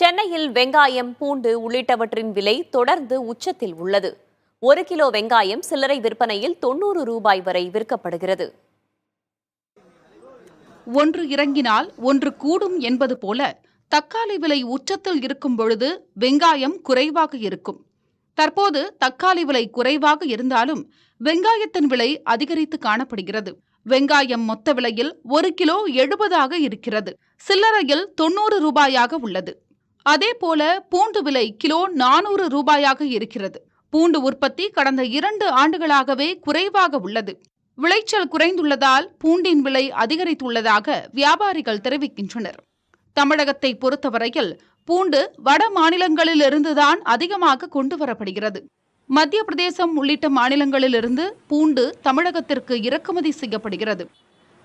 சென்னையில் வெங்காயம், பூண்டு உள்ளிட்டவற்றின் விலை தொடர்ந்து உச்சத்தில் உள்ளது. 1 கிலோ வெங்காயம் சில்லறை விற்பனையில் 90 ரூபாய் வரை விற்கப்படுகிறது. ஒன்று இறங்கினால் ஒன்று கூடும் என்பது போல தக்காளி விலை உச்சத்தில் இருக்கும் பொழுது வெங்காயம் குறைவாக இருக்கும். தற்போது தக்காளி விலை குறைவாக இருந்தாலும் வெங்காயத்தின் விலை அதிகரித்து காணப்படுகிறது. வெங்காயம் மொத்த விலையில் 1 கிலோ 70 இருக்கிறது. சில்லறையில் 90 ரூபாயாக உள்ளது. அதேபோல பூண்டு விலை கிலோ 400 ரூபாயாக இருக்கிறது. பூண்டு உற்பத்தி கடந்த 2 ஆண்டுகளாகவே குறைவாக உள்ளது. விளைச்சல் குறைந்துள்ளதால் பூண்டின் விலை அதிகரித்துள்ளதாக வியாபாரிகள் தெரிவிக்கின்றனர். தமிழகத்தை பொறுத்தவரையில் பூண்டு வட மாநிலங்களிலிருந்துதான் அதிகமாக கொண்டு வரப்படுகிறது. மத்திய பிரதேசம் உள்ளிட்ட மாநிலங்களிலிருந்து பூண்டு தமிழகத்திற்கு இறக்குமதி செய்யப்படுகிறது.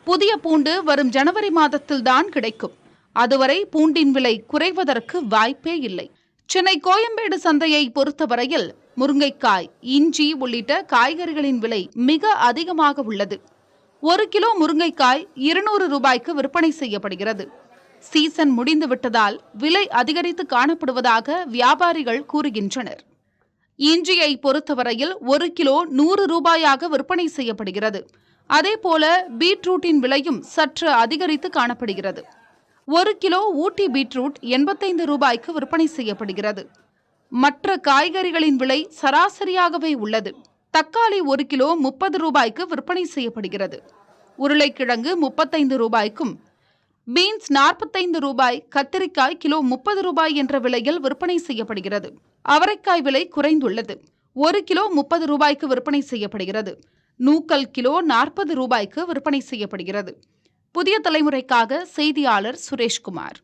புதிய பூண்டு வரும் ஜனவரி மாதத்தில்தான் கிடைக்கும். அதுவரை பூண்டின் விலை குறைவதற்கு வாய்ப்பே இல்லை. சென்னை கோயம்பேடு சந்தையை பொறுத்தவரையில் முருங்கைக்காய், இஞ்சி உள்ளிட்ட காய்கறிகளின் விலை மிக அதிகமாக உள்ளது. 1 கிலோ முருங்கைக்காய் 200 ரூபாய்க்கு விற்பனை செய்யப்படுகிறது. சீசன் முடிந்து விட்டதால் விலை அதிகரித்து காணப்படுவதாக வியாபாரிகள் கூறுகின்றனர். இஞ்சியை பொறுத்தவரையில் 1 கிலோ 100 ரூபாயாக விற்பனை செய்யப்படுகிறது. அதேபோல பீட்ரூட்டின் விலையும் சற்று அதிகரித்து காணப்படுகிறது. 1 கிலோ ஊட்டி பீட்ரூட் 85 ரூபாய்க்கு விற்பனை செய்யப்படுகிறது. மற்ற காய்கறிகளின் விலை சராசரியாகவே உள்ளது. தக்காளி 1 கிலோ 30 ரூபாய்க்கு விற்பனை செய்யப்படுகிறது. உருளைக்கிழங்கு 35 ரூபாய்க்கும், பீன்ஸ் 45 ரூபாய், கத்திரிக்காய் கிலோ 30 ரூபாய் என்ற விலையில் விற்பனை செய்யப்படுகிறது. அவரைக்காய் விலை குறைந்துள்ளது. 1 கிலோ 30 ரூபாய்க்கு விற்பனை செய்யப்படுகிறது. நூக்கல் கிலோ 40 ரூபாய்க்கு விற்பனை செய்யப்படுகிறது. புதிய தலைமுறைக்காக செய்தியாளர் சுரேஷ்குமார்.